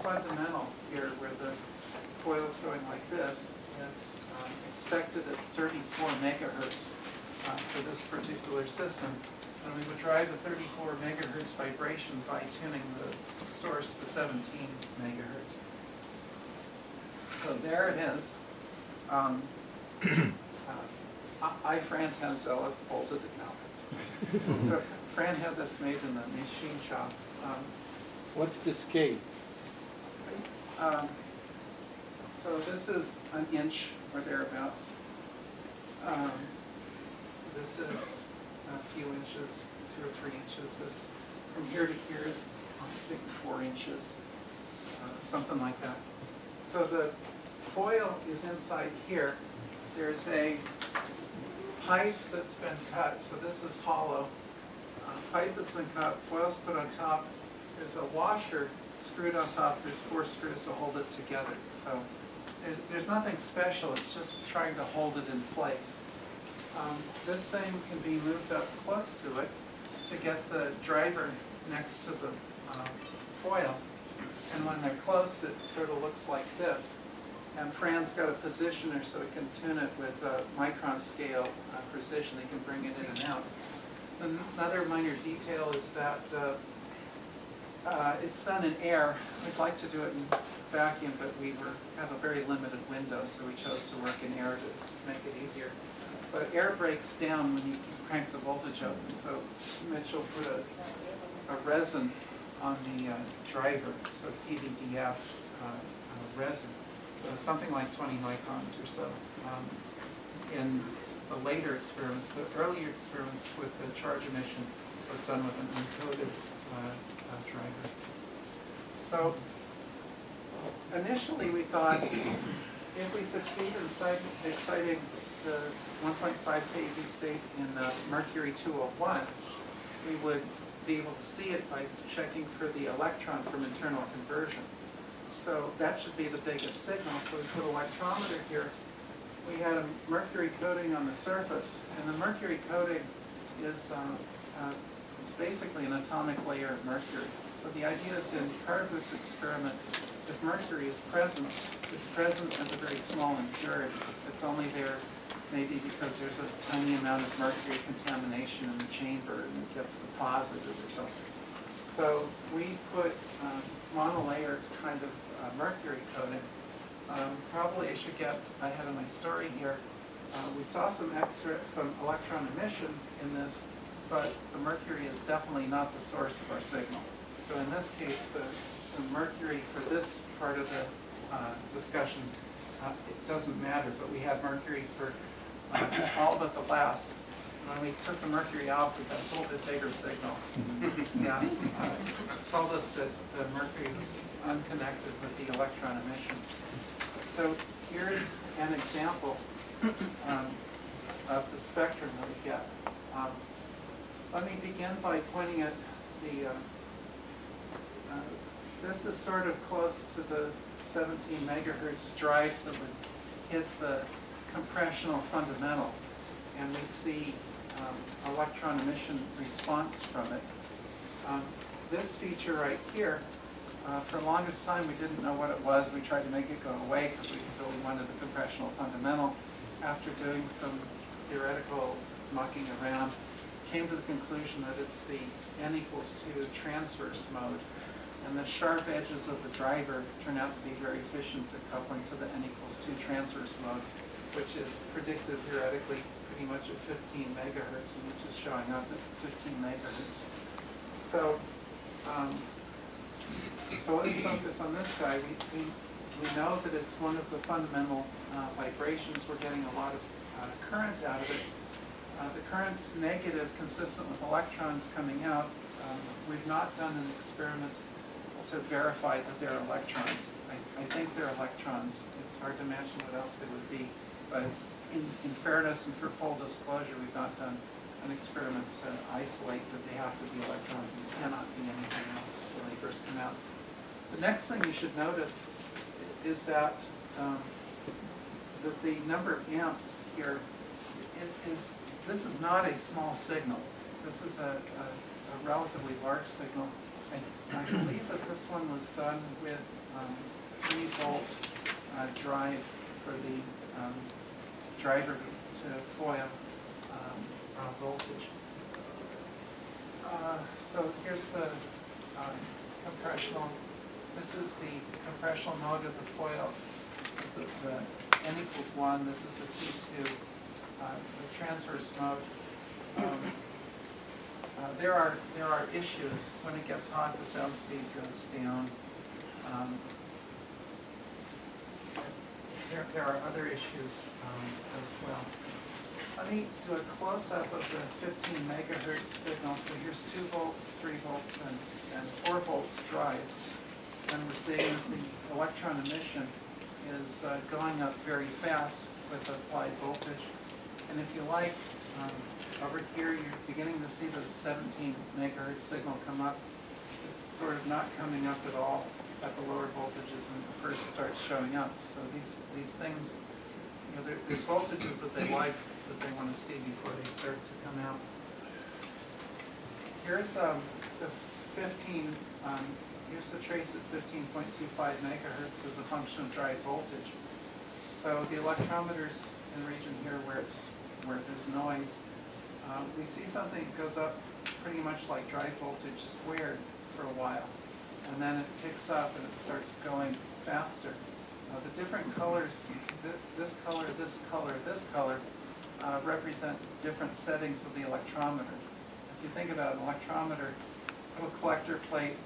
fundamental here, where the foil's going like this, is expected at 34 megahertz for this particular system. And we would drive the 34 megahertz vibration by tuning the source to 17 megahertz. So there it is. I, Fran Tanzella, bolted it now. So Fran had this made in the machine shop. What's the scale? So this is an inch or thereabouts. This is a few inches, 2 or 3 inches. This from here to here is, I think, 4 inches, something like that. So the foil is inside here. There's a pipe that's been cut. So this is hollow. Pipe that's been cut, foil's put on top. There's a washer screwed on top. There's 4 screws to hold it together. So there's nothing special. It's just trying to hold it in place. This thing can be moved up close to it to get the driver next to the foil. And when they're close, it sort of looks like this. And Fran's got a positioner so it can tune it with micron scale precision. They can bring it in and out. Another minor detail is that it's done in air. We'd like to do it in vacuum, but we have a very limited window, so we chose to work in air to make it easier. But air breaks down when you crank the voltage up, and so Mitchell put a resin on the driver, so PVDF resin. So it's something like 20 microns or so. In the later experiments, the earlier experiments with the charge emission was done with an uncoated driver. So initially we thought if we succeed in exciting the 1.5 keV state in mercury 201, we would be able to see it by checking for the electron from internal conversion. So that should be the biggest signal. So we put an electrometer here. We had a mercury coating on the surface, and the mercury coating is basically an atomic layer of mercury. So the idea is in Cargood's experiment, if mercury is present, it's present as a very small impurity. It's only there maybe because there's a tiny amount of mercury contamination in the chamber and it gets deposited or something. So we put monolayer kind of mercury coating. Probably I should get ahead of my story here. We saw some electron emission in this, but the mercury is definitely not the source of our signal. So in this case, the mercury for this part of the discussion, it doesn't matter, but we had mercury for all but the last. When we took the mercury off, we got a little bit bigger signal. Yeah, told us that the mercury was unconnected with the electron emission. So here's an example of the spectrum that we get. Let me begin by pointing at the, this is sort of close to the 17 megahertz drive that would hit the compressional fundamental. And we see electron emission response from it. This feature right here, for the longest time we didn't know what it was. We tried to make it go away because we really wanted the compressional fundamental. After doing some theoretical mucking around, came to the conclusion that it's the n=2 transverse mode. And the sharp edges of the driver turn out to be very efficient at coupling to the n=2 transverse mode, which is predicted theoretically pretty much at 15 megahertz, and which is showing up at 15 megahertz. So, so let's focus on this guy. We know that it's one of the fundamental vibrations. We're getting a lot of current out of it. The current's negative, consistent with electrons coming out. We've not done an experiment to verify that they're electrons. I think they're electrons. It's hard to imagine what else they would be. But in fairness and for full disclosure, we've not done an experiment to isolate that they have to be electrons and cannot be anything else when they first come out. The next thing you should notice is that the number of amps here this is not a small signal. This is a relatively large signal. I believe that this one was done with 3-volt drive for the driver to foil voltage. So here's the compressional. This is the compressional mode of the foil. The N=1. This is the T2. The transverse mode. There are issues when it gets hot. The sound speed goes down. There are other issues as well. Let me do a close-up of the 15 megahertz signal. So here's 2 volts, 3 volts, and 4 volts drive. And we're seeing that the electron emission is going up very fast with applied voltage. And if you like, over here you're beginning to see the 17 megahertz signal come up. It's sort of not coming up at all at the lower voltages when it first starts showing up. So these things, you know, there's voltages that they like, that they want to see before they start to come out. Here's the 15, here's the trace at 15.25 megahertz as a function of drive voltage. So the electrometers in the region here where there's noise, we see something that goes up pretty much like drive voltage squared for a while. And then it picks up and it starts going faster. The different colors, this color, this color, this color, represent different settings of the electrometer. If you think about an electrometer, a little collector plate,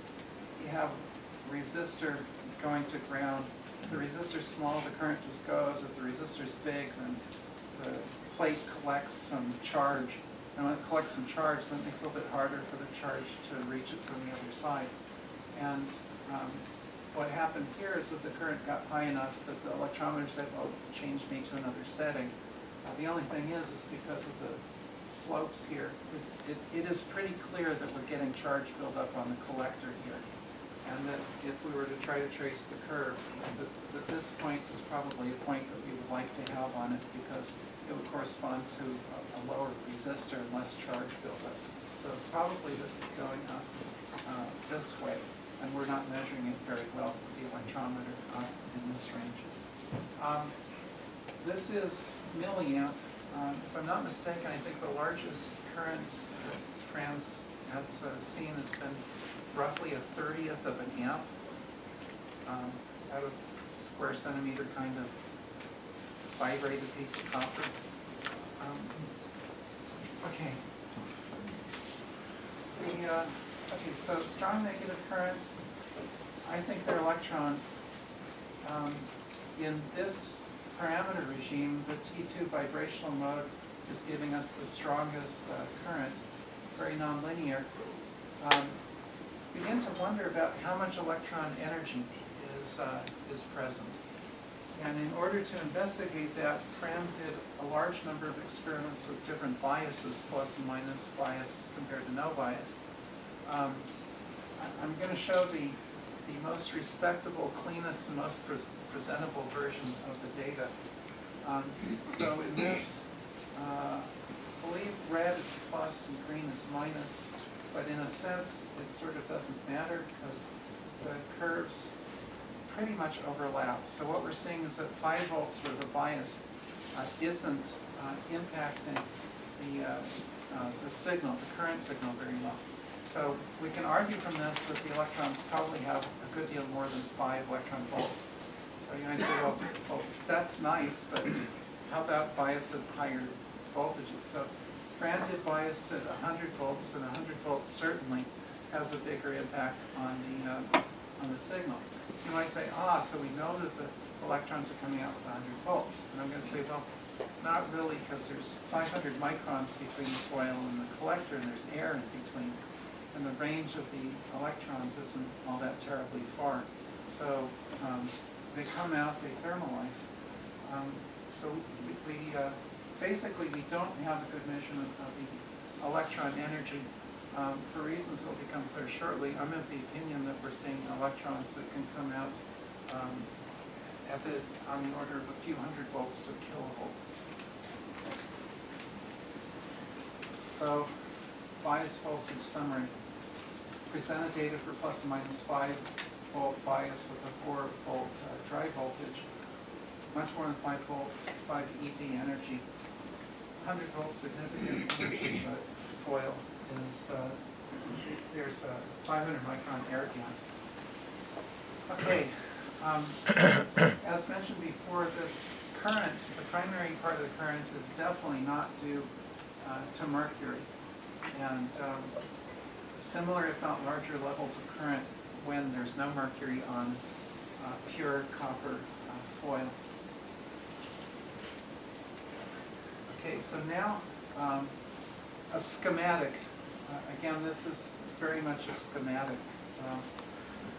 you have a resistor going to ground. If the resistor's small, the current just goes. If the resistor's big, then the plate collects some charge. And when it collects some charge, then it makes it a little bit harder for the charge to reach it from the other side. And what happened here is that the current got high enough that the electrometer said, well, change me to another setting. The only thing is because of the slopes here, it is pretty clear that we're getting charge buildup on the collector here. And that if we were to try to trace the curve, that this point is probably a point that we would like to have on it because it would correspond to a lower resistor and less charge buildup. So probably this is going up this way, and we're not measuring it very well with the electrometer in this range. This is milliamp. If I'm not mistaken, I think the largest currents that France has seen has been roughly 1/30th of an amp out of square centimeter kind of vibrated piece of copper. Okay. Okay, so strong negative current, I think they're electrons. In this parameter regime, the T2 vibrational mode is giving us the strongest current, very nonlinear. Begin to wonder about how much electron energy is present. And in order to investigate that, Fram did a large number of experiments with different biases, plus and minus bias compared to no bias. I'm going to show the most respectable, cleanest, and most presentable version of the data. So in this, I believe red is plus and green is minus, but in a sense it sort of doesn't matter because the curves pretty much overlap. So what we're seeing is that 5 volts where the bias isn't impacting the signal, the current signal very well. So we can argue from this that the electrons probably have a good deal more than 5 electron volts. So you might say, well, that's nice, but how about bias at higher voltages? So granted bias at 100 volts, and 100 volts certainly has a bigger impact on the signal. So you might say, so we know that the electrons are coming out with 100 volts. And I'm going to say, well, not really, because there's 500 microns between the foil and the collector, and there's air in between. And the range of the electrons isn't all that terribly far. So they come out, they thermalize. So basically we don't have a good measurement of the electron energy. For reasons that will become clear shortly, I'm of the opinion that we're seeing electrons that can come out on the order of a few hundred volts to a kilovolt. So bias voltage summary. presented data for plus or minus 5 volt bias with a 4 volt drive voltage, much more than 5 volt, 5 EV energy. 100 volt significant energy, but foil is, there's a 500 micron air gap. Okay, as mentioned before, this current, the primary part of the current is definitely not due to mercury. And similar, if not larger, levels of current when there's no mercury on pure copper foil. Okay, so now a schematic. Again, this is very much a schematic.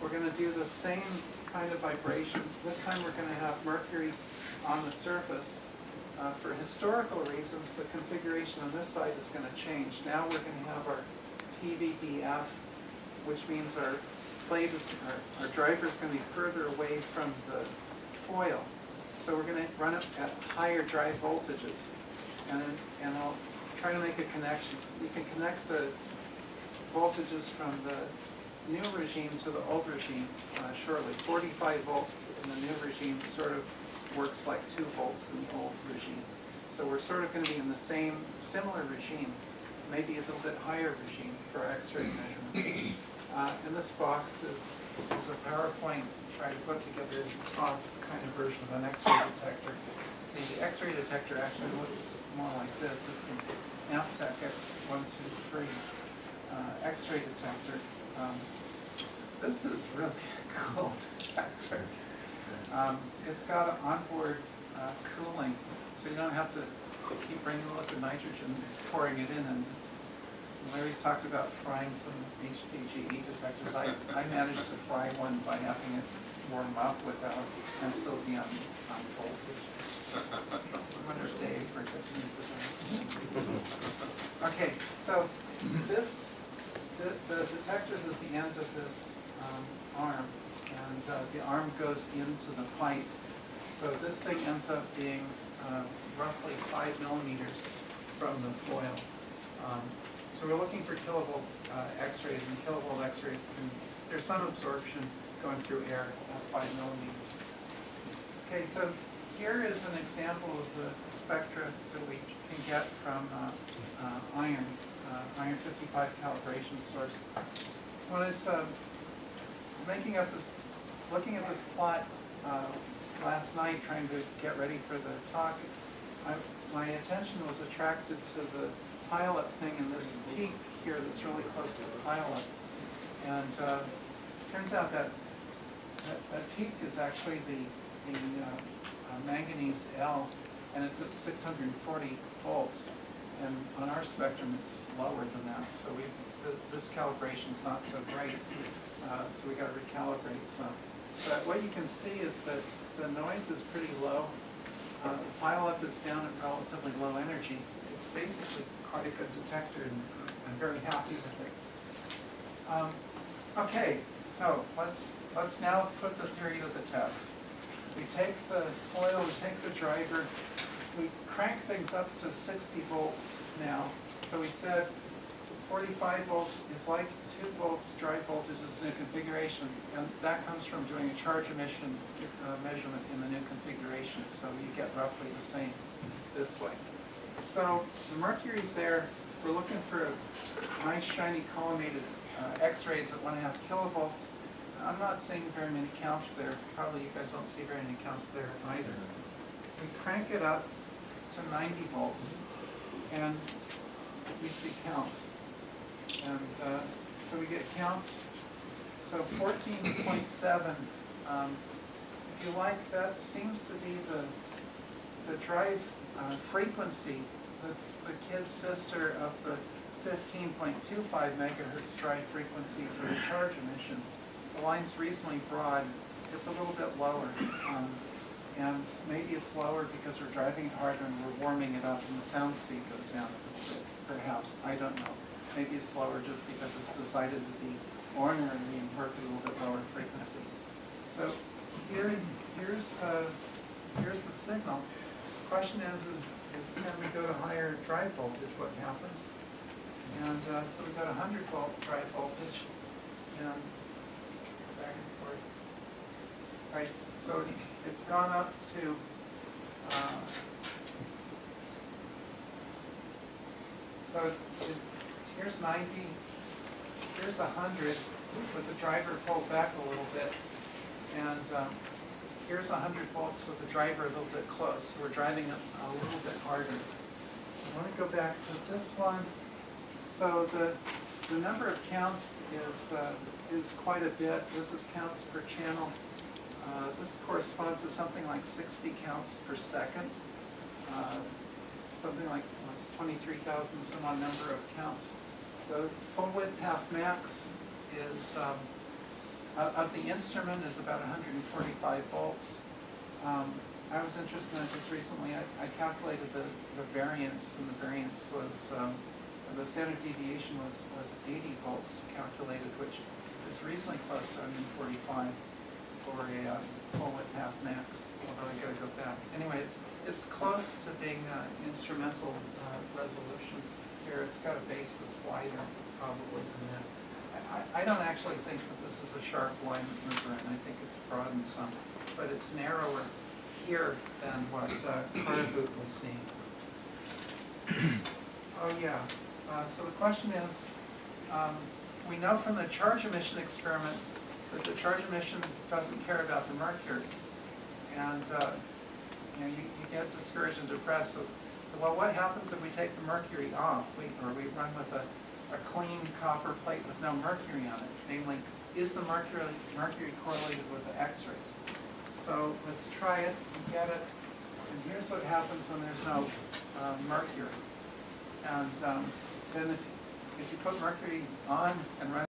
We're going to do the same kind of vibration. This time we're going to have mercury on the surface. For historical reasons, the configuration on this side is going to change. Now we're going to have our PVDF, which means our plate is, our driver is going to be further away from the foil. So we're going to run it at higher drive voltages. And I'll try to make a connection. You can connect the voltages from the new regime to the old regime shortly. 45 volts in the new regime sort of works like 2 volts in the old regime. So we're sort of going to be in the same, similar regime, maybe a little bit higher regime for X-ray measurements. And this box is a PowerPoint trying to put together a kind of version of an X-ray detector. The X-ray detector actually looks more like this. It's an Amptec X123 X-ray detector. This is really a cool detector. It's got onboard cooling, so you don't have to keep bringing the liquid nitrogen, pouring it in. And Larry's talked about frying some HPGE detectors. I managed to fry one by having it warm up without and still be on voltage. I wonder if Dave forgets me for that. Okay, so the detector's at the end of this arm, and the arm goes into the pipe. So this thing ends up being roughly 5 millimeters from the foil. So we're looking for kilovolt X-rays, and kilovolt X-rays there's some absorption going through air at 5 millimeters. Okay, so here is an example of the spectra that we can get from iron 55 calibration source. When I was looking at this plot last night, trying to get ready for the talk, my attention was attracted to the pilot thing in this peak here that's really close to the pilot. And turns out that peak is actually the manganese L, and it's at 640 volts. And on our spectrum, it's lower than that. So this calibration is not so great. So we got to recalibrate some. But what you can see is that the noise is pretty low. The pileup is down at relatively low energy. It's basically quite a good detector, and I'm very happy with it. Okay, so let's now put the theory to the test. We take the foil, we take the driver, we crank things up to 60 volts now. So we said 45 volts is like 2 volts drive voltage is the new configuration, and that comes from doing a charge emission measurement in the new configuration. So you get roughly the same this way. So the mercury's there. We're looking for nice shiny collimated X-rays at 1.5 kilovolts. I'm not seeing very many counts there. Probably you guys don't see very many counts there either. We crank it up to 90 volts, and we see counts. And so we get counts. So 14.7. If you like, that seems to be the drive frequency. That's the kid sister of the 15.25 megahertz drive frequency for the charge emission. The line's reasonably broad. It's a little bit lower. And maybe it's lower because we're driving it harder and we're warming it up and the sound speed goes down a bit, perhaps. I don't know. Maybe it's slower just because it's decided to be ornery and work at a little bit lower frequency. So here's the signal. The question is can we go to higher drive voltage? What happens? And so we've got 100 volt drive voltage. and back and forth. Right, so it's gone up to here's 90, here's 100 with the driver pulled back a little bit, and here's 100 volts with the driver a little bit close. So we're driving it a little bit harder. I want to go back to this one. So the number of counts is quite a bit. This is counts per channel. This corresponds to something like 60 counts per second. Something like 23,000 some odd number of counts. The full width half max is of the instrument is about 145 volts. I was interested in it just recently. I calculated the variance, and the variance was the standard deviation was 80 volts calculated, which is reasonably close to 145 for a full width half max. Although I gotta go back. Anyway, it's close to being instrumental resolution here. It's got a base that's wider probably than that. I don't actually think that this is a sharp alignment mover, and I think it's broadened some, but it's narrower here than what Carboot was seeing. Oh yeah. So the question is, we know from the charge emission experiment that the charge emission doesn't care about the mercury, and you get discouraged and depressed. So, well, what happens if we take the mercury off, or we run with a clean copper plate with no mercury on it? Namely, is the mercury correlated with the X-rays? So let's try it and get it. And here's what happens when there's no mercury. And then if you put mercury on and run